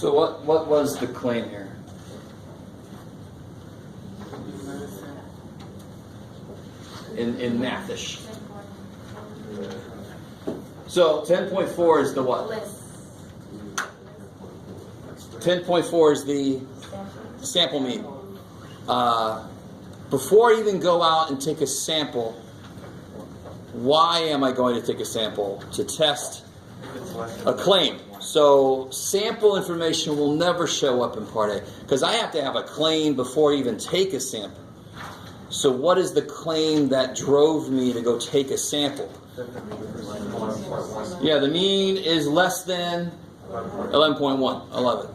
So what was the claim here? In mathish. So 10.4 is the what? 10.4 is the sample mean. Before I even go out and take a sample, why am I going to take a sample? To test a claim. So sample information will never show up in Part A because I have to have a claim before I even take a sample. So what is the claim that drove me to go take a sample? Yeah, the mean is less than 11.1, 11.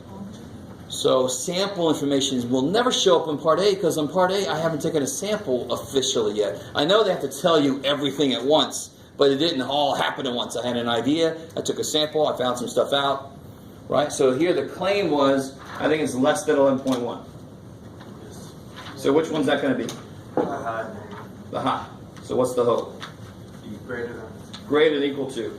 So sample information will never show up in Part A because in Part A I haven't taken a sample officially yet. I know they have to tell you everything at once, but it didn't all happen at once. I had an idea, I took a sample, I found some stuff out, right? So here the claim was, I think it's less than 11.1. So which one's that going to be? The high. The high. So what's the hope? Greater than. Greater than equal to.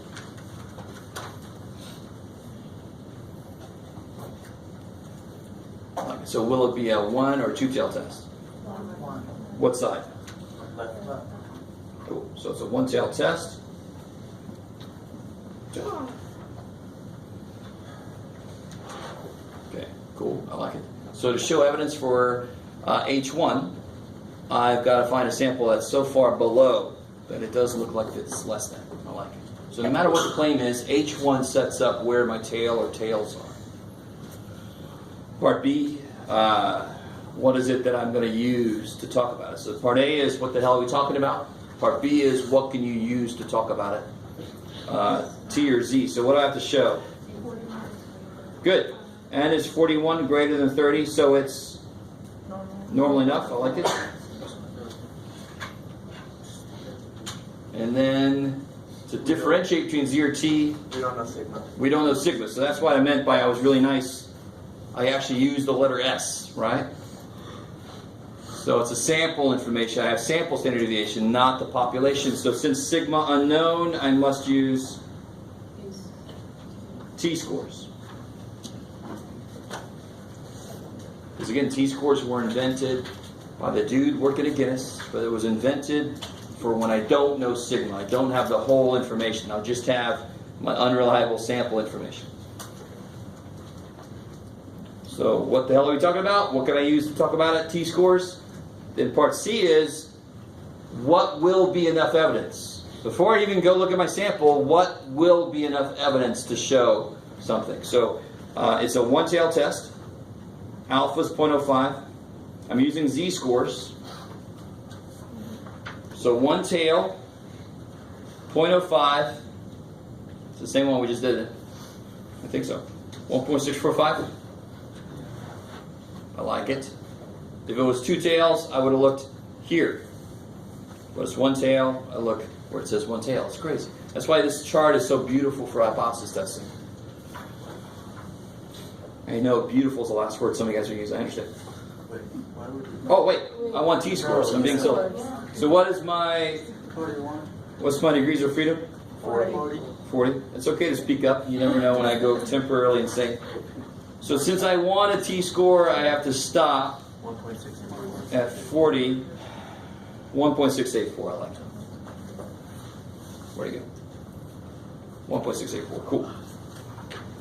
So will it be a one or two tail test? One. What side? Left. Cool. So it's a one tail test. Okay, cool. I like it. So to show evidence for H1, I've got to find a sample that's so far below that it does look like it's less than. I like it. So no matter what the claim is, H1 sets up where my tail or tails are. Part B, what is it that I'm going to use to talk about it? So Part A is what the hell are we talking about? Part B is what can you use to talk about it? T or Z. So what do I have to show? Good. N is 41 greater than 30, so it's normal enough. I like it. And then to differentiate between Z or T, We don't know sigma. we don't know sigma. So that's what I meant by I was really nice. I actually used the letter S, right? So it's a sample information. I have sample standard deviation, not the population. So since sigma unknown, I must use T-scores. Because again, T-scores were invented by the dude working at Guinness, but it was invented for when I don't know sigma. I don't have the whole information. I'll just have my unreliable sample information. So what the hell are we talking about? What can I use to talk about it? T-scores. Then part C is, what will be enough evidence? Before I even go look at my sample, what will be enough evidence to show something? So it's a one-tail test. Alpha is 0.05. I'm using Z-scores. So one tail, 0.05. It's the same one we just did. I think so. 1.645. I like it. If it was two tails, I would have looked here. But it's one tail, I look where it says one tail. It's crazy. That's why this chart is so beautiful for hypothesis testing. I know beautiful is the last word some of you guys are using. I understand. Wait, why would you? Oh, wait. I want T-scores. I'm being silly. So what is my... 41. What's my degrees of freedom? 40. 40. It's okay to speak up. You never know when I go temporarily insane. So since I want a T-score, I have to stop 1.64. at 40. 1.684, I like that. Where'd it go? 1.684, cool.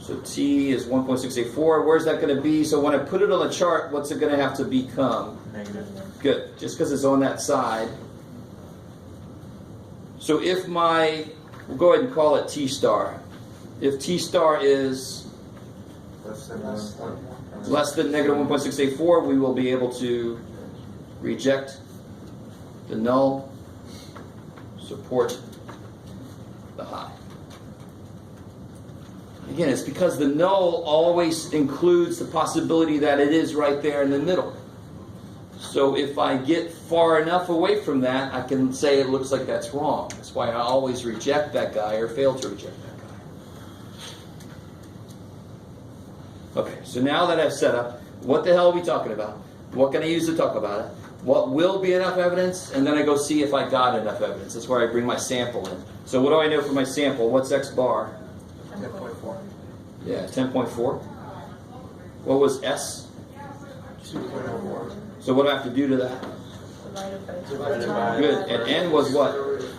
So T is 1.684. Where's that going to be? So when I put it on the chart, what's it going to have to become? Negative. Good, just because it's on that side. So if my, we'll go ahead and call it T star. If T star is Less than less than negative 1.684, we will be able to reject the null, support the high. Again, it's because the null always includes the possibility that it is right there in the middle. So if I get far enough away from that, I can say it looks like that's wrong. That's why I always reject that guy or fail to reject that guy. Okay, so now that I've set up, what the hell are we talking about? What can I use to talk about it? What will be enough evidence? And then I go see if I got enough evidence. That's where I bring my sample in. So what do I know for my sample? What's X bar? 10.4. Yeah, 10.4. What was S? 2.04. So what do I have to do to that? Divided by. Good. And N was what?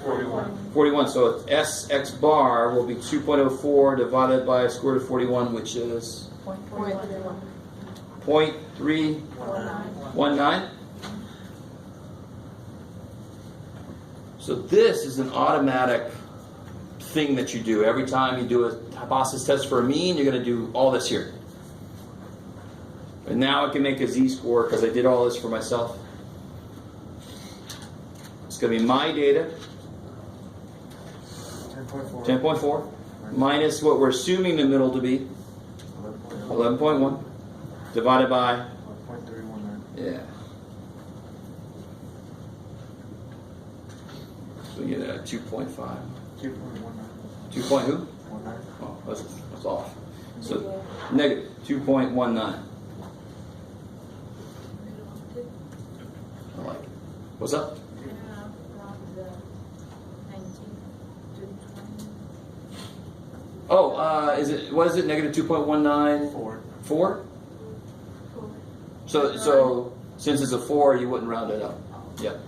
41. 41. So S X bar will be 2.04 divided by square root of 41, which is 0.319. So this is an automatic thing that you do. Every time you do a hypothesis test for a mean, you're going to do all this here. And now I can make a z-score because I did all this for myself. It's going to be my data, 10.4. 10.4, minus what we're assuming the middle to be, 11.1, divided by, 1.319. yeah. So we get a 2.5. 2.19. 2 point who? 19. Oh, that's off. So negative 2.19. I like it. What's up? Oh, what is it? Negative 2.19. 4. 4? So since it's a 4, you wouldn't round it up. Yep.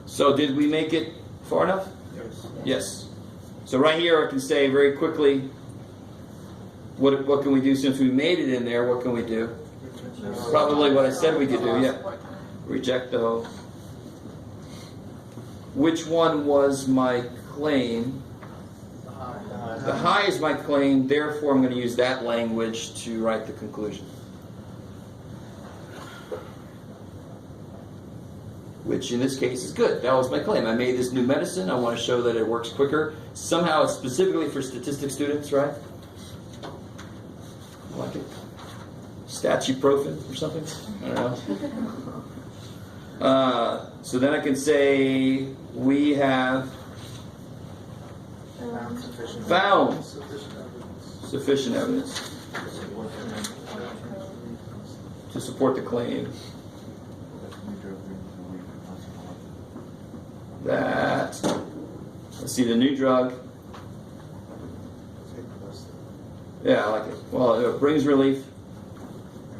So did we make it far enough? Yes. Yes. So right here I can say very quickly, what can we do since we made it in there? What can we do? Probably what I said we could do, yeah. Reject the whole. Which one was my claim? The high is my claim, therefore I'm going to use that language to write the conclusion. Which in this case is good. That was my claim. I made this new medicine. I want to show that it works quicker. Somehow it's specifically for statistics students, right? I like it. Statuprofen or something? I don't know. So then I can say we have found sufficient evidence to support the claim that, let's see, the new drug, yeah, I like it. Well, it brings relief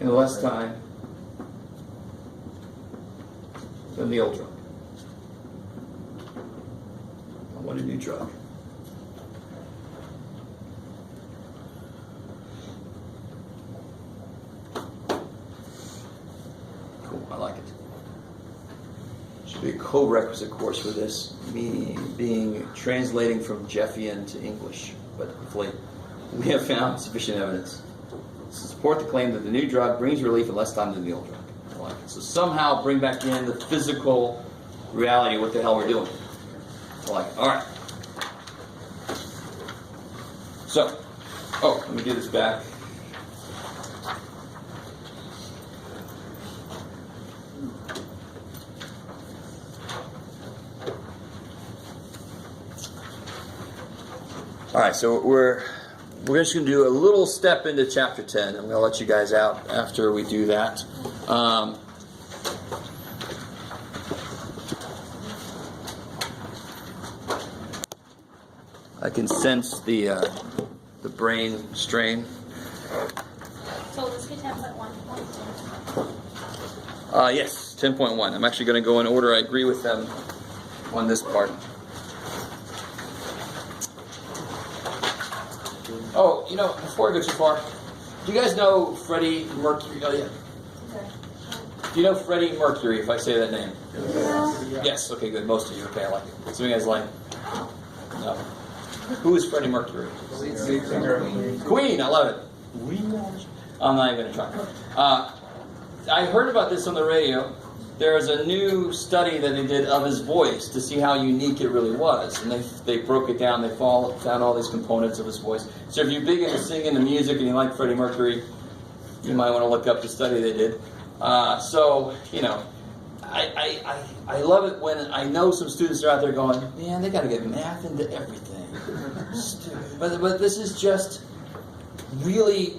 in less time than the old drug. I want a new drug. Cool, I like it. Should be a co-requisite course for this, me being translating from Jeffian to English, but hopefully we have found sufficient evidence to support the claim that the new drug brings relief in less time than the old drug. I like it. So somehow bring back in the physical reality of what the hell we're doing. I like it. All right. So, let me do this back. All right, so we're just going to do a little step into chapter 10. I'm going to let you guys out after we do that. I can sense the brain strain. So let's get 10.1. Yes, 10.1. I'm actually going to go in order. I agree with them on this part. Oh, before I go too far, do you guys know Freddie Mercury? Oh, yeah. Okay. Do you know Freddie Mercury, if I say that name? Yeah. Yes, okay, good. Most of you, okay, I like it. Some of you guys like it. No. Who is Freddie Mercury? Queen, I love it. I'm not even going to try. I heard about this on the radio. There's a new study that they did of his voice to see how unique it really was. And they broke it down. They found all these components of his voice. So if you're big into singing the music and you like Freddie Mercury, you might want to look up the study they did. I love it when I know some students are out there going, man, they got to get math into everything. Stupid. But this is just really...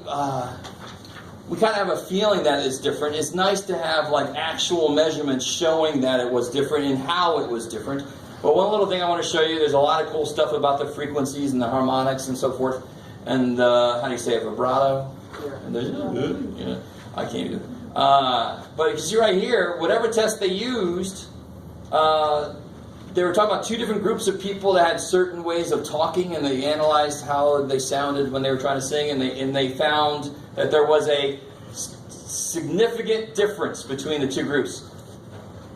we kind of have a feeling that it's different. It's nice to have actual measurements showing that it was different and how it was different. But one little thing I want to show you, there's a lot of cool stuff about the frequencies and the harmonics and so forth. And how do you say it, vibrato? And there's, I can't even do it. But you see right here, whatever test they used, they were talking about two different groups of people that had certain ways of talking, and they analyzed how they sounded when they were trying to sing, and they found that there was a significant difference between the two groups.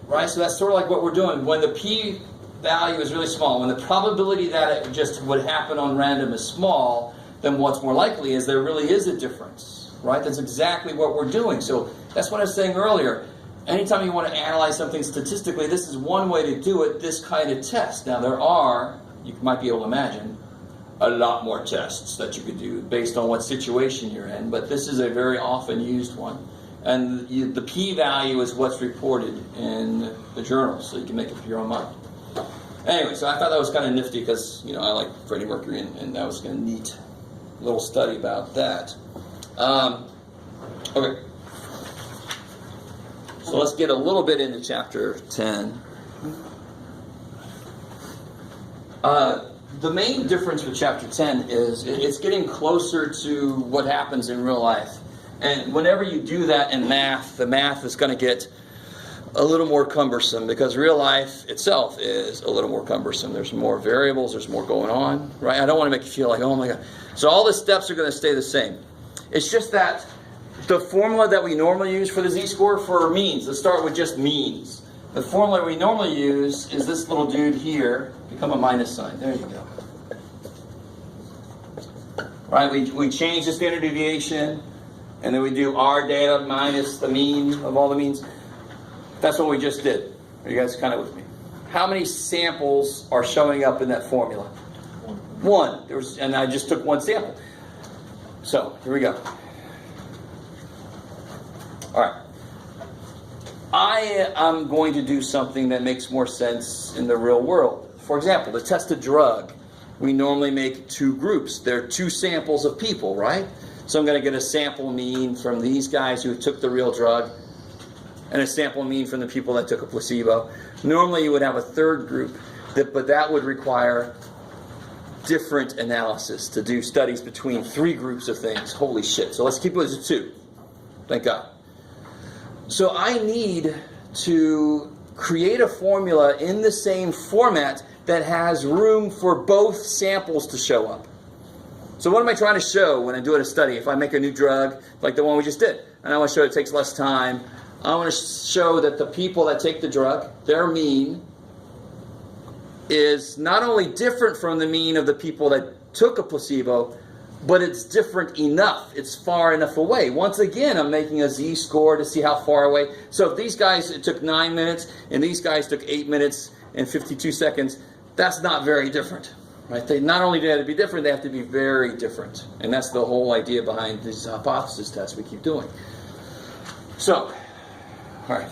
Right? So that's sort of like what we're doing. When the p-value is really small, when the probability that it just would happen on random is small, then what's more likely is there really is a difference. Right? That's exactly what we're doing. So that's what I was saying earlier. Anytime you want to analyze something statistically, this is one way to do it, this kind of test. Now there are, you might be able to imagine, a lot more tests that you could do based on what situation you're in, but this is a very often used one. And the p-value is what's reported in the journal, so you can make up your own mind. Anyway, so I thought that was kind of nifty because, I like Freddie Mercury, and that was a neat little study about that. Okay. So let's get a little bit into chapter 10. The main difference with chapter 10 is it's getting closer to what happens in real life. And whenever you do that in math, the math is going to get a little more cumbersome because real life itself is a little more cumbersome. There's more variables, there's more going on, right? I don't want to make you feel like, oh my God. So all the steps are going to stay the same. It's just that the formula that we normally use for the z-score for means, let's start with just means. The formula we normally use is this little dude here, become a minus sign. There you go. Right, we change the standard deviation, and then we do our data minus the mean of all the means. That's what we just did. Are you guys kind of with me? How many samples are showing up in that formula? One. And I just took one sample. So, here we go. All right. I am going to do something that makes more sense in the real world. For example, to test a drug, we normally make two groups. There are two samples of people, right? So I'm going to get a sample mean from these guys who took the real drug and a sample mean from the people that took a placebo. Normally you would have a third group, but that would require different analysis to do studies between three groups of things. Holy shit. So let's keep it as two. Thank God. So I need to create a formula in the same format that has room for both samples to show up. So what am I trying to show when I do a study? If I make a new drug, like the one we just did, and I want to show it takes less time, I want to show that the people that take the drug, their mean is not only different from the mean of the people that took a placebo, but it's different enough. It's far enough away. Once again, I'm making a z-score to see how far away. So if these guys, it took 9 minutes, and these guys took 8 minutes and 52 seconds, that's not very different. Right? They not only do they have to be different, they have to be very different. And that's the whole idea behind these hypothesis tests we keep doing. So, all right.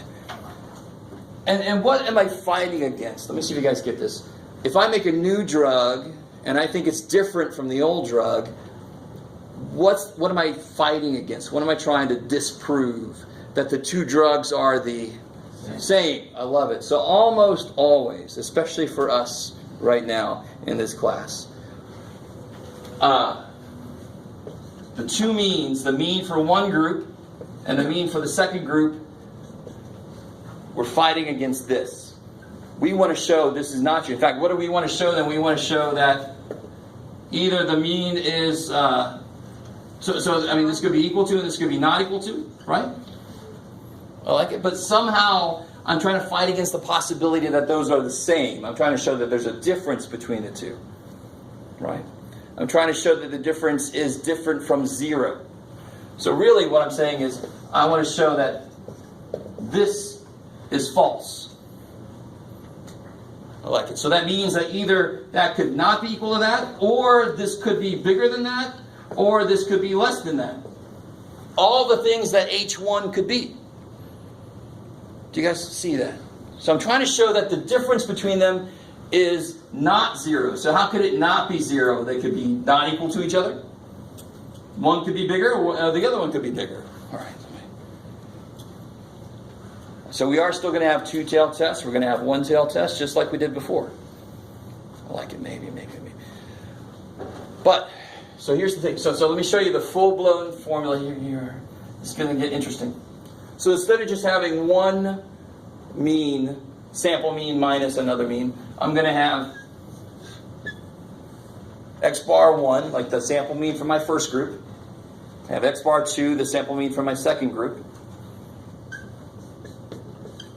And what am I fighting against? Let me see if you guys get this. If I make a new drug, and I think it's different from the old drug, what am I fighting against? What am I trying to disprove? That the two drugs are the same. I love it. So almost always, especially for us right now in this class, the two means, the mean for one group and the mean for the second group, we're fighting against this. We want to show this is not true. In fact, what do we want to show then? We want to show that either the mean is, so I mean, this could be equal to and this could be not equal to, right? I like it. But somehow I'm trying to fight against the possibility that those are the same. I'm trying to show that there's a difference between the two, right? I'm trying to show that the difference is different from zero. So really what I'm saying is I want to show that this is false. I like it. So that means that either that could not be equal to that, or this could be bigger than that, or this could be less than that. All the things that H1 could be. Do you guys see that? So I'm trying to show that the difference between them is not zero. So how could it not be zero? They could be not equal to each other. One could be bigger, or the other one could be bigger. All right. So we are still going to have two-tailed tests. We're going to have one-tailed test, just like we did before. I like it, maybe. But so here's the thing. So let me show you the full-blown formula here. It's going to get interesting. So instead of just having one mean, sample mean minus another mean, I'm going to have x bar 1, like the sample mean for my first group. I have x bar 2, the sample mean for my second group.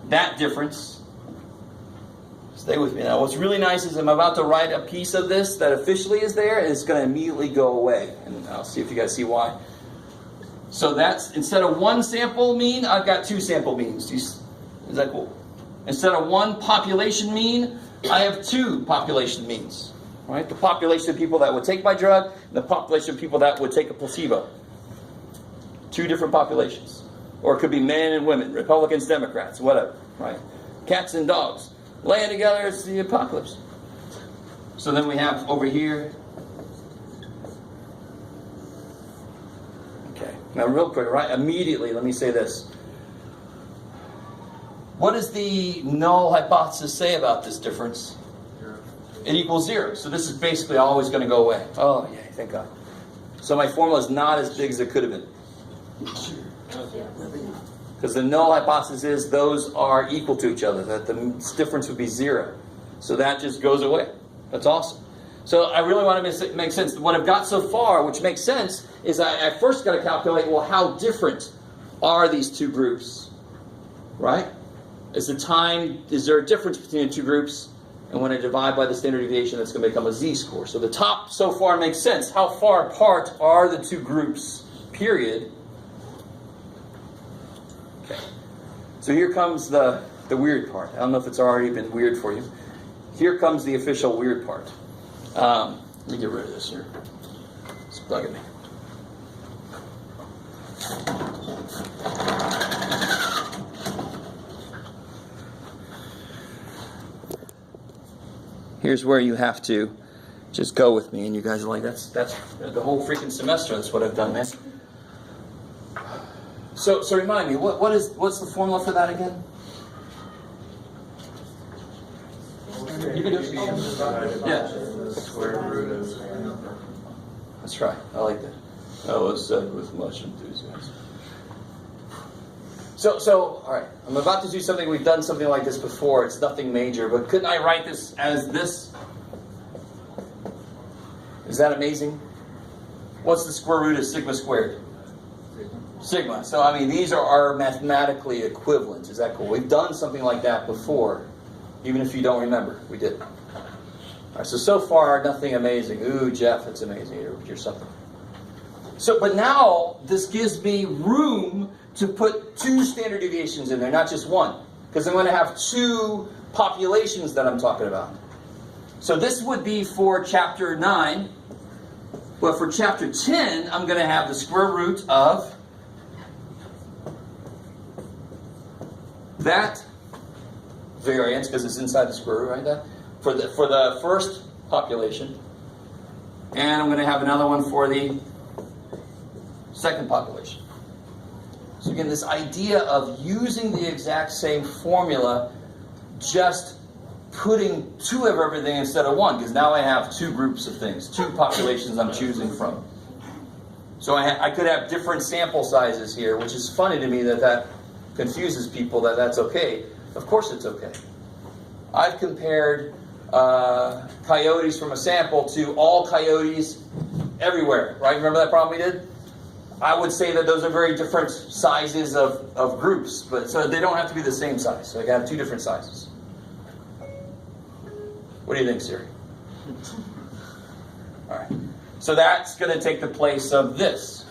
That difference, stay with me now. What's really nice is I'm about to write a piece of this that officially is there, and it's going to immediately go away. And I'll see if you guys see why. So that's, instead of one sample mean, I've got two sample means. Is that cool? Instead of one population mean, I have two population means. Right? The population of people that would take my drug, and the population of people that would take a placebo. Two different populations. Or it could be men and women, Republicans, Democrats, whatever. Right? Cats and dogs. Laying together, it's the apocalypse. So then we have over here. Okay. Now real quick, right? Immediately, let me say this. What does the null hypothesis say about this difference? It equals 0. So this is basically always going to go away. Oh, yeah, thank God. So my formula is not as big as it could have been. Because the null hypothesis is those are equal to each other, that the difference would be 0. So that just goes away. That's awesome. So I really want to make sense. What I've got so far, which makes sense, is I first got to calculate, well, how different are these two groups? Right? Is there a difference between the two groups? And when I divide by the standard deviation, that's going to become a z-score. So the top so far makes sense. How far apart are the two groups, period? Okay. So here comes the weird part. I don't know if it's already been weird for you. Here comes the official weird part. Let me get rid of this here. It's bugging me. Here's where you have to just go with me, and you guys are like, that's the whole freaking semester. That's what I've done, man. So remind me, what's the formula for that again? You can do it. Yeah. Square root of. That's right. I like that. That was said with much enthusiasm. So, all right. I'm about to do something. We've done something like this before. It's nothing major, but couldn't I write this as this? Is that amazing? What's the square root of sigma squared? Sigma. So, I mean, these are mathematically equivalent. Is that cool? We've done something like that before, even if you don't remember. We did. All right. So far, nothing amazing. Ooh, Jeff, it's amazing. You're something. So, but now this gives me room to put two standard deviations in there, not just one. Because I'm going to have two populations that I'm talking about. So this would be for chapter 9. But for chapter 10, I'm going to have the square root of that variance, because it's inside the square root, right? That for the first population. And I'm going to have another one for the second population. So again, this idea of using the exact same formula, just putting two of everything instead of one, because now I have two groups of things, two populations I'm choosing from. So I could have different sample sizes here, which is funny to me that confuses people that's okay. Of course it's okay. I've compared coyotes from a sample to all coyotes everywhere, right? Remember that problem we did? I would say that those are very different sizes of groups, but so they don't have to be the same size. So I got two different sizes. What do you think, Siri? All right. So that's going to take the place of this.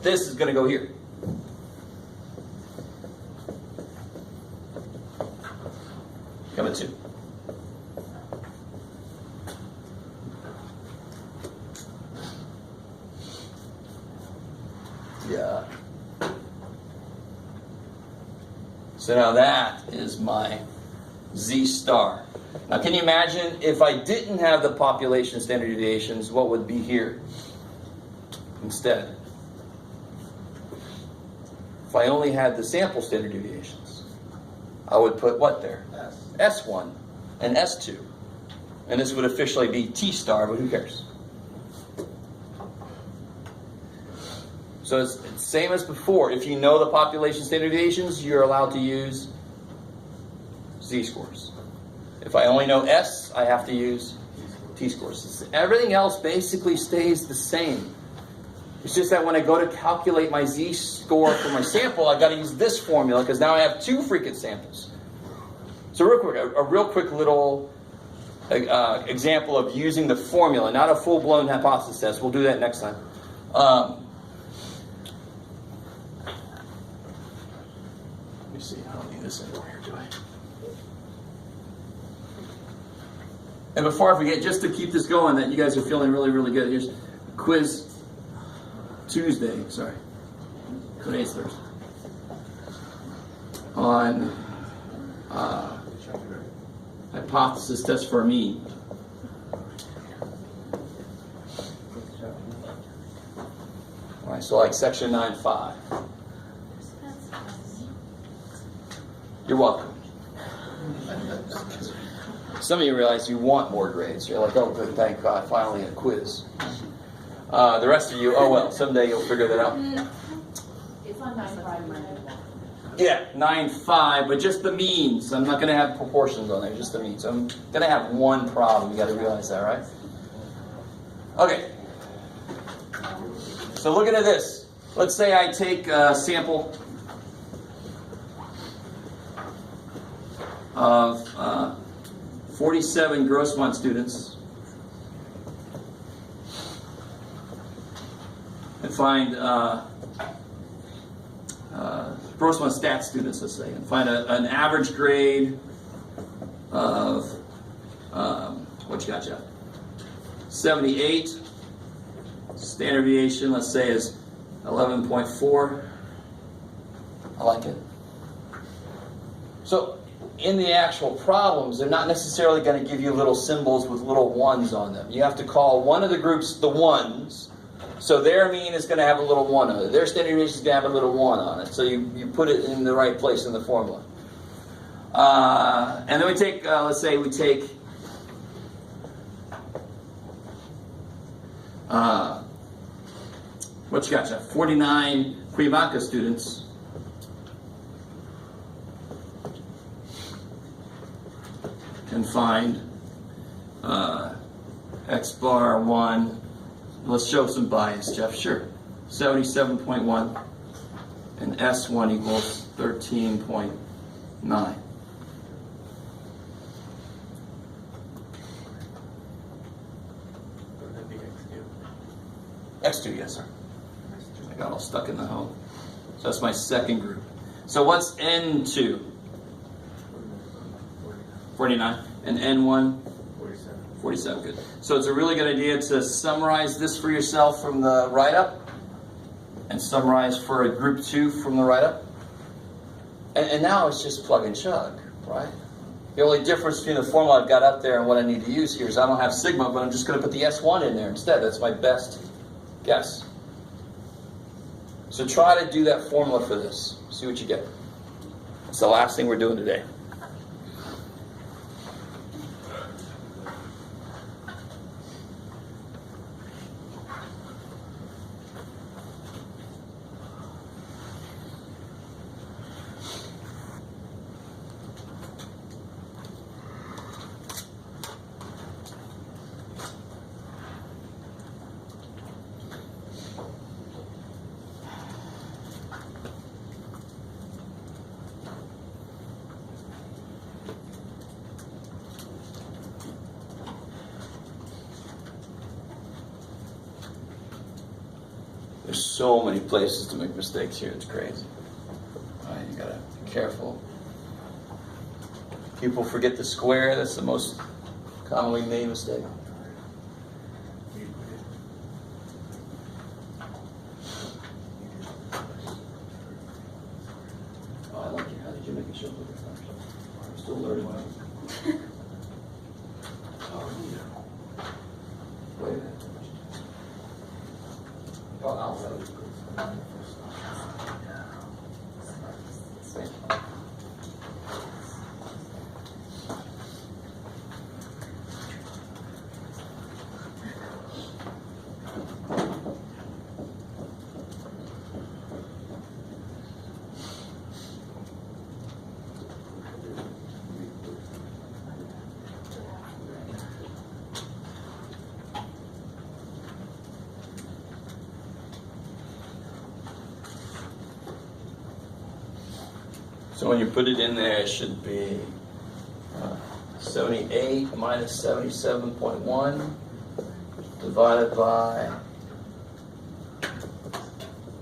This is going to go here. Come at 2. Yeah. So now that is my Z star. Now can you imagine if I didn't have the population standard deviations, what would be here instead? If I only had the sample standard deviations, I would put what there? S1 and S2. And this would officially be T star, but who cares? So it's the same as before. If you know the population standard deviations, you're allowed to use z-scores. If I only know S, I have to use t-scores. Everything else basically stays the same. It's just that when I go to calculate my z-score for my sample, I've got to use this formula because now I have two freaking samples. So real quick, a real quick little example of using the formula, not a full-blown hypothesis test. We'll do that next time. Let me see. I don't need this anymore here, do I? And before I forget, just to keep this going, that you guys are feeling really, really good, here's quiz Tuesday. Sorry. Today's Thursday. On hypothesis test for a mean. All right, so like section 9.5. You're welcome. Some of you realize you want more grades. You're like, oh, good, thank God, finally a quiz. The rest of you, oh well, someday you'll figure that out. It's on 9.5. Yeah, 9.5, but just the means. I'm not going to have proportions on there, just the means. I'm going to have one problem. You got to realize that, right? Okay. So looking at this, let's say I take a sample of 47 Grossmont students and find Grossmont stat students, let's say, and find an average grade of what you got, Jeff? 78. Standard deviation, let's say, is 11.4. I like it. So in the actual problems, they're not necessarily going to give you little symbols with little ones on them. You have to call one of the groups the ones. So their mean is going to have a little 1 on it. Their standard deviation is going to have a little 1 on it. So you put it in the right place in the formula. And then we take, let's say we take what you got, Jeff? 49 Cuyahoga students. Can find X bar 1. Let's show some bias, Jeff. Sure. 77.1. And S1 equals 13.9. X2, yes, sir. I got all stuck in the hole. So that's my second group. So what's N2? 49. And N1? 47, good. So it's a really good idea to summarize this for yourself from the write-up and summarize for a group 2 from the write-up. And now it's just plug and chug, right? The only difference between the formula I've got up there and what I need to use here is I don't have sigma, but I'm just going to put the S1 in there instead. That's my best guess. So try to do that formula for this. See what you get. It's the last thing we're doing today. There's so many places to make mistakes here, it's crazy. All right, you gotta be careful. People forget the square, that's the most commonly made mistake. Oh, I like it. How did you make it show up this time? I'm still learning. Oh, yeah. Wait a minute. Oh, I'll tell you. So when you put it in there, it should be 78 minus 77.1 divided by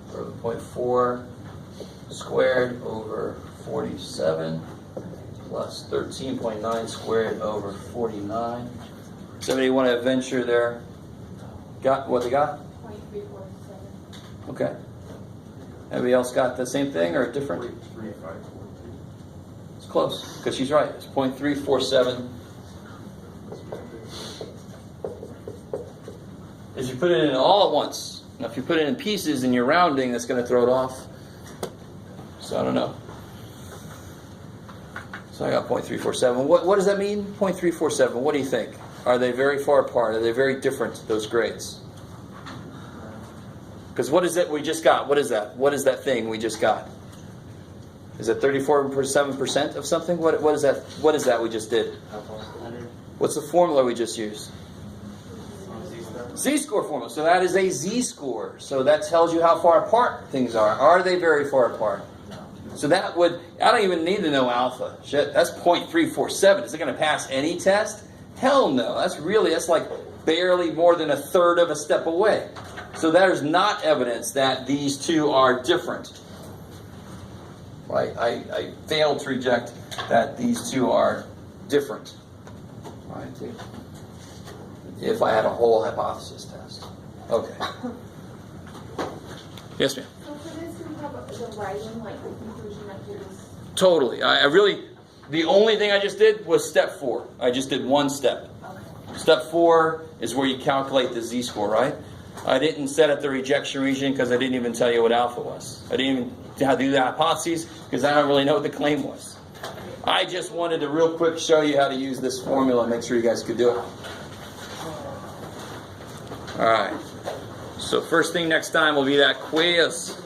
0.4 squared over 47 plus 13.9 squared over 49. Somebody want to venture there? Got what they got? 0.347. Okay. Everybody else got the same thing or different? 3.542. It's close, because she's right. It's 0.347. If you put it in all at once. Now, if you put it in pieces and you're rounding, that's going to throw it off. So I don't know. So I got 0.347. What does that mean, 0.347? What do you think? Are they very far apart? Are they very different, those grades? Because what is it we just got? What is that? What is that thing we just got? Is it 34.7% of something? What is that? What is that we just did? What's the formula we just used? Z-score formula. So that is a Z-score. So that tells you how far apart things are. Are they very far apart? So that would, I don't even need to know alpha. Shit, that's 0.347. Is it going to pass any test? Hell no. That's like barely more than a third of a step away. So there's not evidence that these two are different. Right? I failed to reject that these two are different. Right? If I had a whole hypothesis test. Okay. Yes, ma'am. So for this, we have the writing, like the conclusion that gives. Totally. I really, the only thing I just did was step 4. I just did one step. Okay. Step 4 is where you calculate the Z-score, right? I didn't set up the rejection region because I didn't even tell you what alpha was. I didn't even do the hypotheses because I don't really know what the claim was. I just wanted to real quick show you how to use this formula and make sure you guys could do it. All right. So first thing next time will be that quiz.